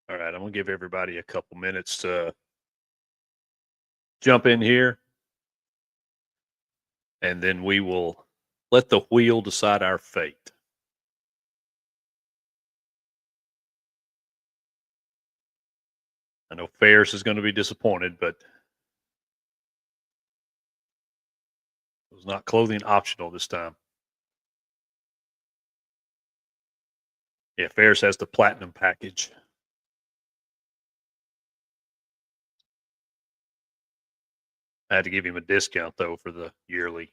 All right, I'm gonna give everybody a couple minutes to jump in here, and then we will let the wheel decide our fate. I know Ferris is going to be disappointed, but it was not clothing optional this time. Yeah, Ferris has the platinum package. I had to give him a discount though for the yearly.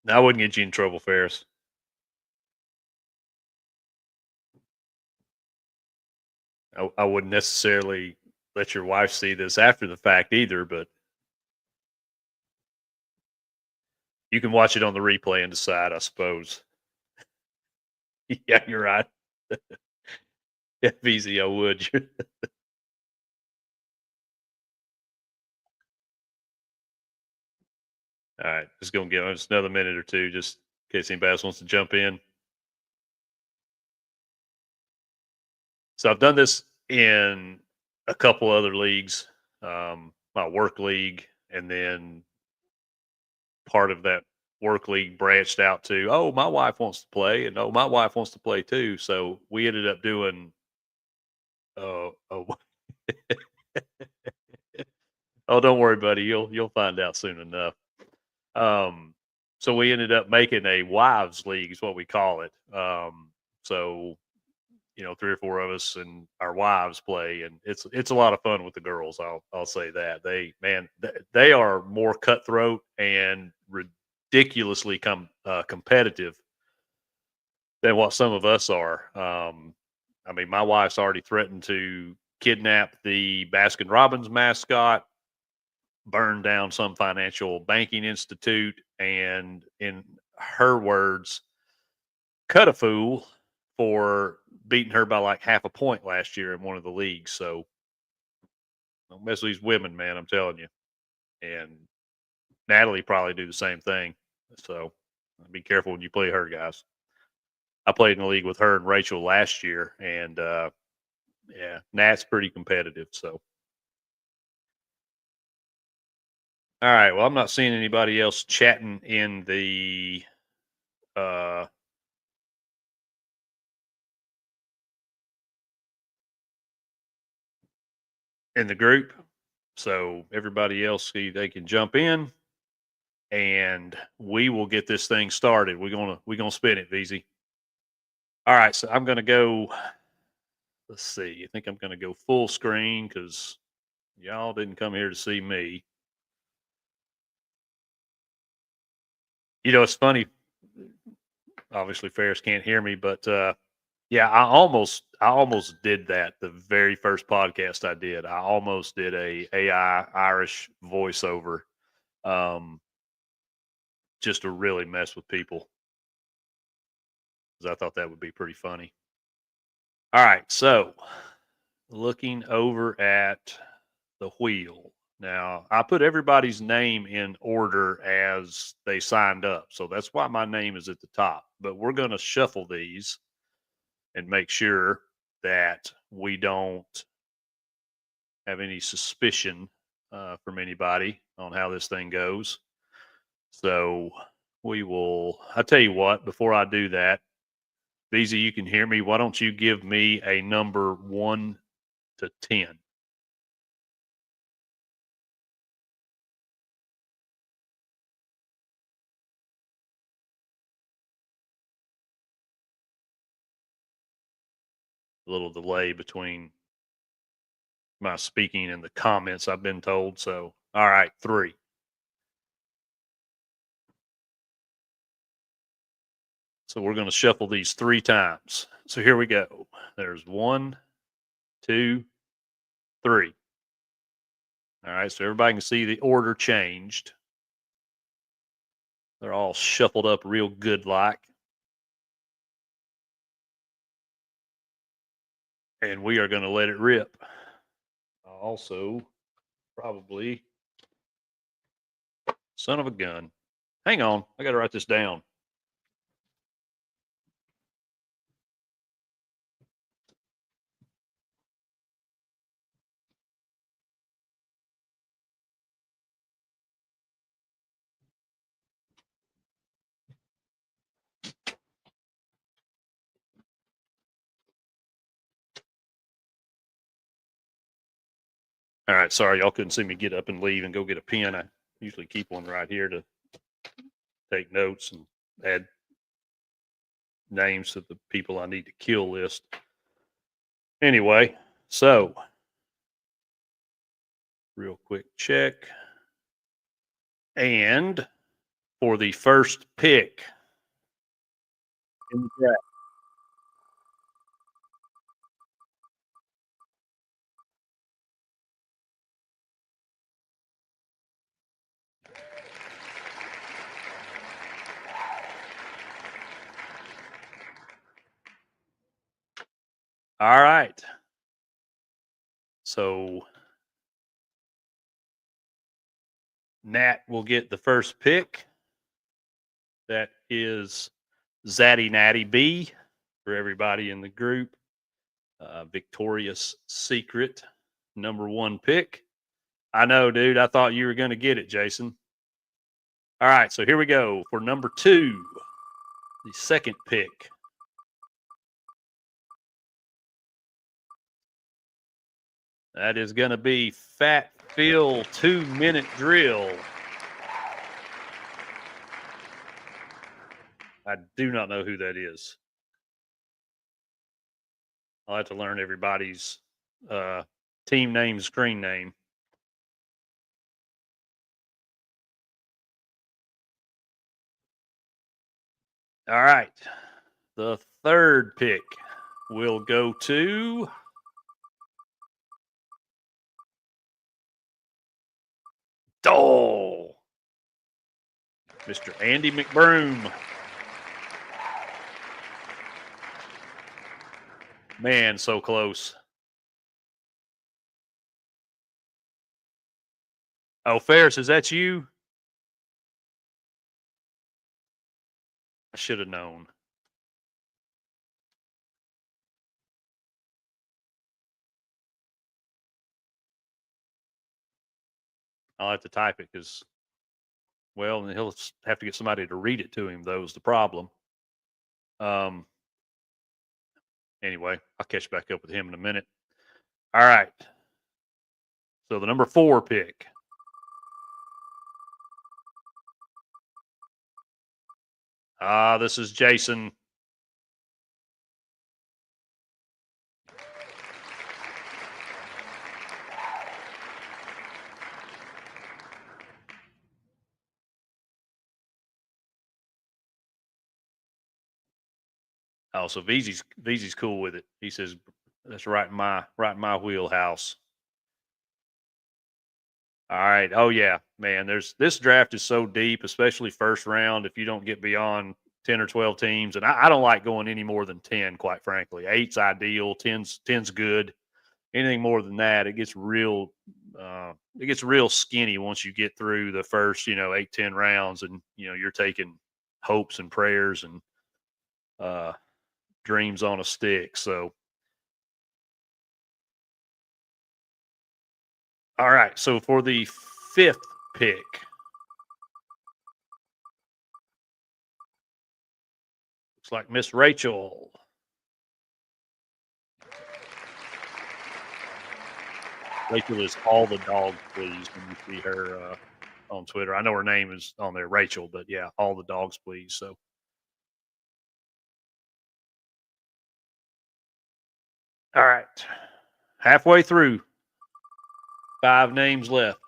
Now I wouldn't get you in trouble, Ferris. I wouldn't necessarily let your wife see this after the fact either, but you can watch it on the replay and decide, I suppose. Yeah, you're right. Yeah, easy, I would. All right, just gonna give us another minute or two, just in case anybody else wants to jump in. So I've done this in a couple other leagues, my work league, and then part of that work league branched out to, oh, my wife wants to play, and oh, my wife wants to play too. So we ended up doing, oh, oh, don't worry, buddy, you'll find out soon enough. Um, so we ended up making a wives league, is what we call it. So 3 or 4 of us and our wives play, and it's a lot of fun with the girls. I'll say that they are more cutthroat and ridiculously competitive than what some of us are. I mean, my wife's already threatened to kidnap the Baskin Robbins mascot, burn down some financial banking institute, and in her words, cut a fool for beating her by like half a point last year in one of the leagues. So don't mess with these women, man. I'm telling you. And Natalie probably do the same thing. So be careful when you play her, guys. I played in the league with her and Rachel last year, and yeah, Nat's pretty competitive. So all right. Well, I'm not seeing anybody else chatting uh in the group. So everybody else, see, they can jump in, and we will get this thing started. We're gonna spin it, VZ. All right, so I'm gonna go. Let's see. I think I'm gonna go full screen because y'all didn't come here to see me. It's funny. Obviously, Ferris can't hear me, but yeah, I almost did that the very first podcast I did. I almost did a AI Irish voiceover, um, just to really mess with people because I thought that would be pretty funny. All right, so looking over at the wheel. Now, I put everybody's name in order as they signed up. So that's why my name is at the top. But we're going to shuffle these and make sure that we don't have any suspicion from anybody on how this thing goes. So I'll tell you what, before I do that, Beezy, you can hear me. Why don't you give me a number 1 to 10? A little delay between my speaking and the comments, I've been told. So, all right, 3. So we're going to shuffle these 3 times. So here we go. There's 1, 2, 3. All right. So everybody can see the order changed. They're all shuffled up real good like. And we are going to let it rip. Also, probably, son of a gun. Hang on, I got to write this down. All right, sorry, y'all couldn't see me get up and leave and go get a pen. I usually keep one right here to take notes and add names to the people I need to kill list. Anyway, so real quick check. And for the first pick in the draft, all right. So Nat will get the first pick. That is Zaddy Natty B for everybody in the group. Victoria's Secret, #1 pick. I know, dude. I thought you were going to get it, Jason. All right, so here we go for #2, the second pick. That is going to be Fat Phil 2-minute drill. I do not know who that is. I'll have to learn everybody's team name, screen name. All right. The third pick will go to Mr. Andy McBroom. Man, so close. Oh, Ferris, is that you? I should have known. I'll have to type it because, well, and he'll have to get somebody to read it to him, though, is the problem. Anyway, I'll catch back up with him in a minute. All right. So the #4 pick. This is Jason. Oh, so VZ's cool with it. He says that's right in my wheelhouse. All right. Oh yeah, man. This draft is so deep, especially first round. If you don't get beyond 10 or 12 teams, and I don't like going any more than 10, quite frankly. 8's ideal. 10's good. Anything more than that, it gets real skinny once you get through the first 8, 10 rounds, and you're taking hopes and prayers and dreams on a stick. So, all right. So for the 5th pick, looks like Miss Rachel. Rachel is all the dogs, please. When you see her on Twitter, I know her name is on there, Rachel, but yeah, all the dogs, please. So, all right, halfway through, 5 names left.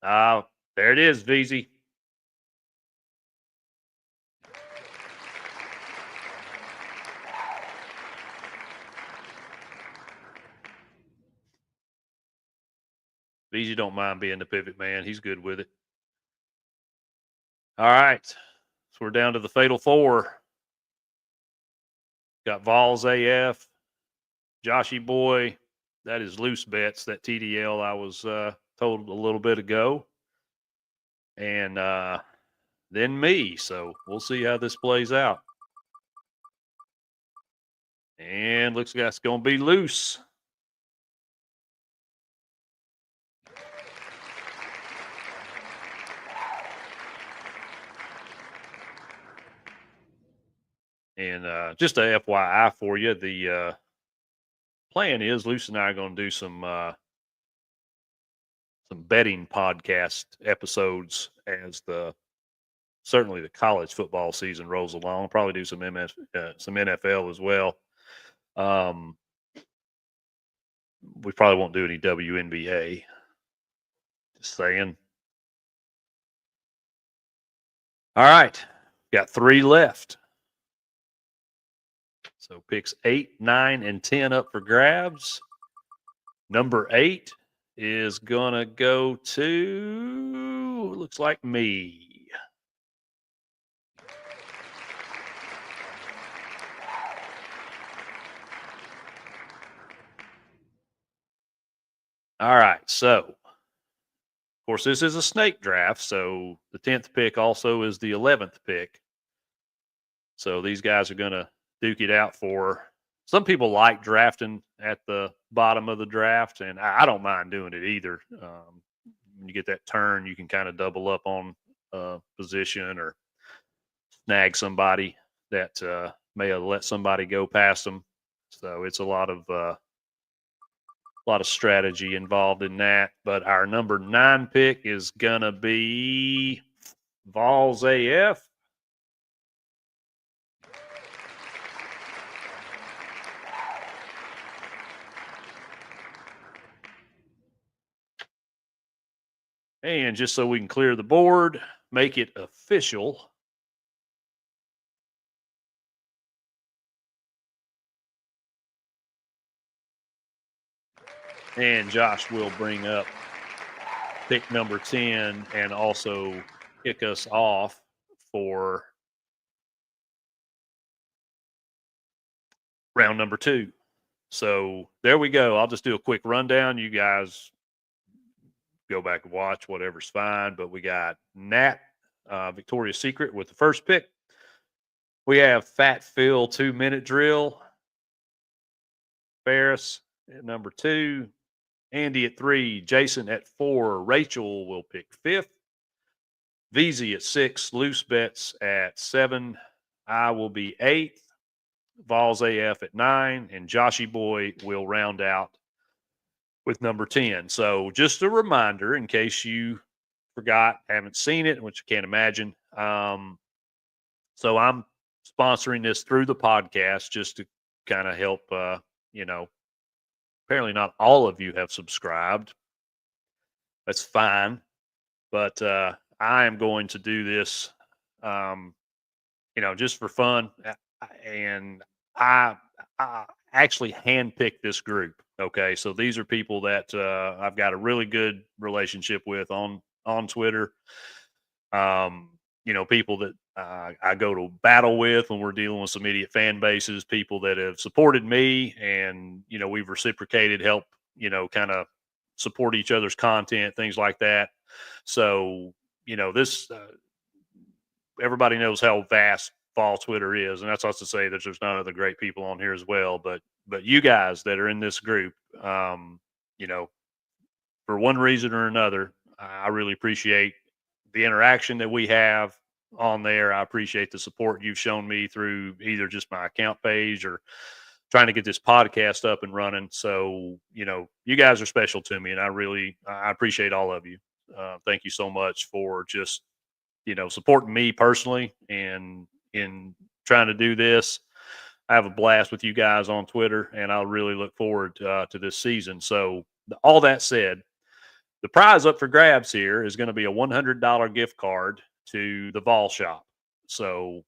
There it is, VZ. Beasy don't mind being the pivot man. He's good with it. All right. So we're down to the fatal four. Got Vols AF, Joshy Boy. That is loose bets, that TDL I was told a little bit ago. And then me. So we'll see how this plays out. And looks like it's going to be loose. And just a FYI for you, the plan is Luce and I are going to do some betting podcast episodes as certainly the college football season rolls along. Probably do some some NFL as well. We probably won't do any WNBA. Just saying. All right, got 3 left. So picks 8, 9, and 10 up for grabs. Number 8 is gonna go to, looks like me. All right, so of course this is a snake draft, so the 10th pick also is the 11th pick. So these guys are gonna duke it out for. Some people like drafting at the bottom of the draft, and I don't mind doing it either. When you get that turn, you can kind of double up on position or snag somebody that may have let somebody go past them. So it's a lot of strategy involved in that. But our number 9 pick is gonna be Vols AF. And just so we can clear the board, make it official. And Josh will bring up pick number 10 and also kick us off for round number 2. So there we go. I'll just do a quick rundown. You guys go back and watch, whatever's fine. But we got Nat, Victoria's Secret with the first pick. We have Fat Phil 2-minute drill. Ferris at number 2. Andy at 3. Jason at 4. Rachel will pick 5th. VZ at 6. Loose Bets at 7. I will be 8th. Vols AF at 9. And Joshy Boy will round out with number 10. So just a reminder in case you forgot, haven't seen it, which I can't imagine. So I'm sponsoring this through the podcast just to kind of help, apparently not all of you have subscribed. That's fine. But I am going to do this, just for fun. And I actually handpicked this group. Okay, so these are people that I've got a really good relationship with on Twitter. People that I go to battle with when we're dealing with some idiot fan bases. People that have supported me, and we've reciprocated, help kind of support each other's content, things like that. So this everybody knows how vast fall Twitter is, and that's also to say that there's not other great people on here as well. But you guys that are in this group, for one reason or another, I really appreciate the interaction that we have on there. I appreciate the support you've shown me through either just my account page or trying to get this podcast up and running. So, you guys are special to me, and I appreciate all of you. Thank you so much for just, supporting me personally and in trying to do this. I have a blast with you guys on Twitter, and I'll really look forward to this season. So all that said, the prize up for grabs here is going to be a $100 gift card to the Vol Shop. So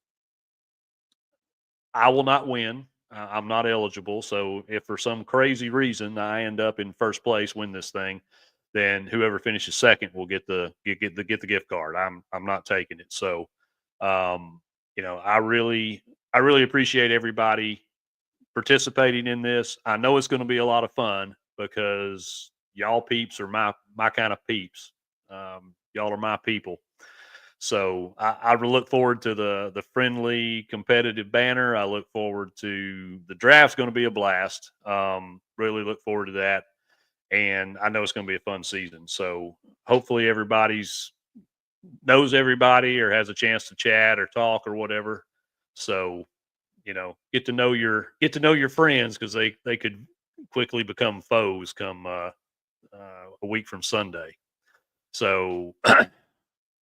I will not win. I'm not eligible. So if for some crazy reason I end up in first place, win this thing, then whoever finishes second will get the gift card. I'm not taking it. So, I really appreciate everybody participating in this. I know it's going to be a lot of fun because y'all peeps are my kind of peeps. Y'all are my people. So I look forward to the friendly, competitive banner. I look forward to the draft's going to be a blast. Really look forward to that, and I know it's going to be a fun season. So hopefully everybody's knows everybody or has a chance to chat or talk or whatever. So get to know your friends because they could quickly become foes come a week from Sunday. So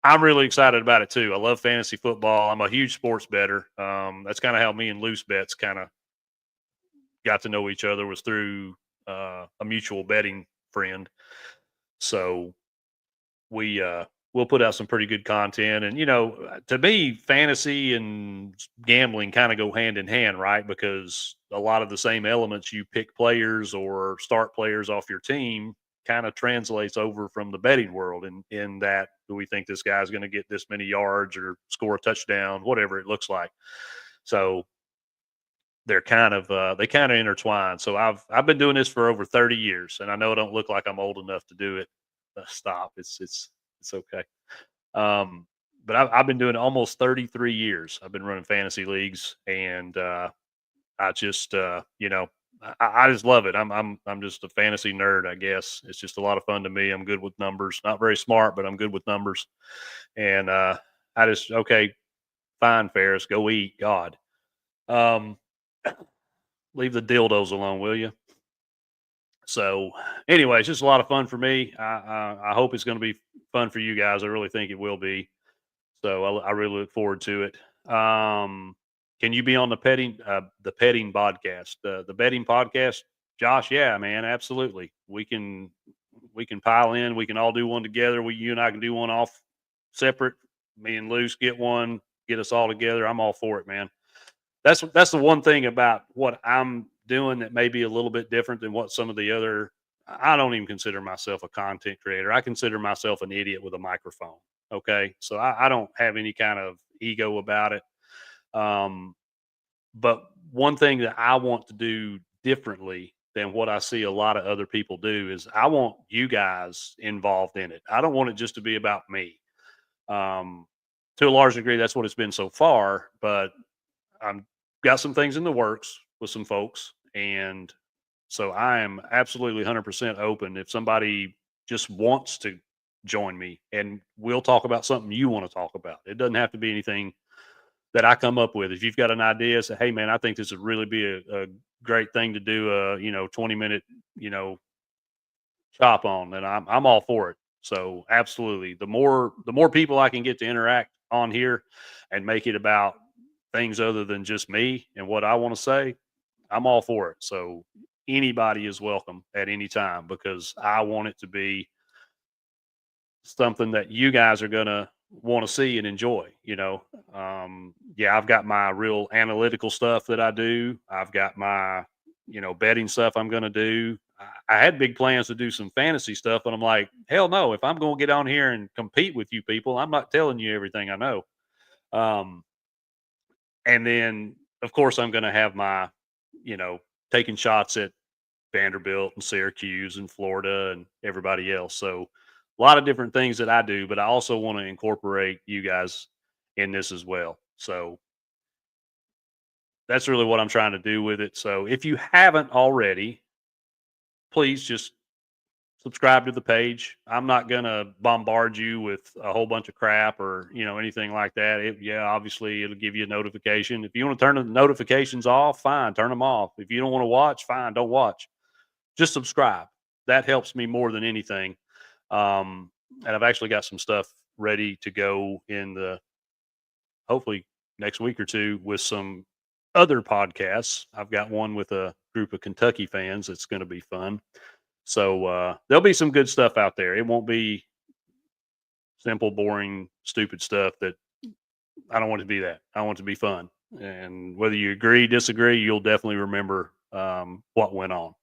I'm really excited about it too. I love fantasy football. I'm a huge sports bettor. That's kind of how me and Loose Bets kind of got to know each other was through a mutual betting friend. So we'll put out some pretty good content. And to me, fantasy and gambling kind of go hand in hand, right? Because a lot of the same elements you pick players or start players off your team kind of translates over from the betting world. And in that, do we think this guy's going to get this many yards or score a touchdown, whatever it looks like. So they're they kind of intertwine. So I've been doing this for over 30 years, and I know I don't look like I'm old enough to do it. Stop. It's okay. But I've been doing it almost 33 years. I've been running fantasy leagues, and I just I just love it. I'm just a fantasy nerd, I guess. It's just a lot of fun to me. I'm good with numbers. Not very smart, but I'm good with numbers. And I just okay, fine, Ferris, go eat. God, um, leave the dildos alone, will you? So, anyway, it's just a lot of fun for me. I hope it's going to be fun for you guys. I really think it will be. So I really look forward to it. Can you be on the petting podcast, the betting podcast, Josh? Yeah, man, absolutely. We can pile in. We can all do one together. You and I can do one off separate. Me and Luce get one. Get us all together. I'm all for it, man. That's the one thing about what I'm doing that may be a little bit different than what some of the other. I don't even consider myself a content creator. I consider myself an idiot with a microphone. Okay, so I don't have any kind of ego about it. Um, but one thing that I want to do differently than what I see a lot of other people do is I want you guys involved in it. I don't want it just to be about me. Um, to a large degree, that's what it's been so far. But I'm got some things in the works with some folks, and so I am absolutely 100% open. If somebody just wants to join me, and we'll talk about something you want to talk about. It doesn't have to be anything that I come up with. If you've got an idea, say, "Hey, man, I think this would really be a great thing to do a 20-minute chop on," then I'm all for it. So absolutely, the more people I can get to interact on here and make it about things other than just me and what I want to say, I'm all for it. So anybody is welcome at any time because I want it to be something that you guys are going to want to see and enjoy, yeah, I've got my real analytical stuff that I do. I've got my, betting stuff I'm going to do. I had big plans to do some fantasy stuff, but I'm like, hell no, if I'm going to get on here and compete with you people, I'm not telling you everything I know. Um, and then of course I'm going to have my, you know, taking shots at Vanderbilt and Syracuse and Florida and everybody else. So a lot of different things that I do, but I also want to incorporate you guys in this as well. So that's really what I'm trying to do with it. So if you haven't already, please just subscribe to the page. I'm not going to bombard you with a whole bunch of crap or, anything like that. Yeah, obviously it'll give you a notification. If you want to turn the notifications off, fine, turn them off. If you don't want to watch, fine, don't watch. Just subscribe. That helps me more than anything. And I've actually got some stuff ready to go in the hopefully next week or two with some other podcasts. I've got one with a group of Kentucky fans that's going to be fun. So there'll be some good stuff out there. It won't be simple, boring, stupid stuff that I don't want it to be that. I want it to be fun. And whether you agree, disagree, you'll definitely remember what went on.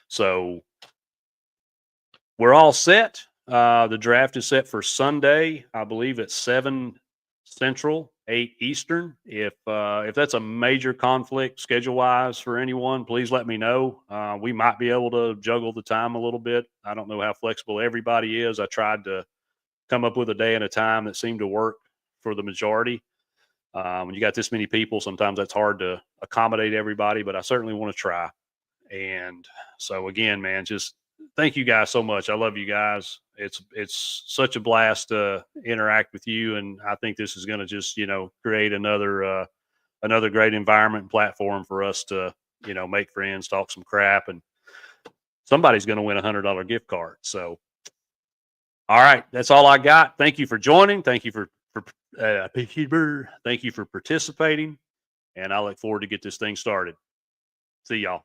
So we're all set. The draft is set for Sunday, I believe at 7 Central, 8 Eastern. If that's a major conflict schedule wise for anyone, please let me know. We might be able to juggle the time a little bit. I don't know how flexible everybody is. I tried to come up with a day and a time that seemed to work for the majority. When you got this many people, sometimes that's hard to accommodate everybody, but I certainly want to try. And so again, man, just thank you guys so much. I love you guys. It's such a blast to interact with you, and I think this is going to just create another great environment and platform for us to make friends, talk some crap, and somebody's going to win $100 gift card. So, all right, that's all I got. Thank you for joining. Thank you for thank you for participating, and I look forward to get this thing started. See y'all.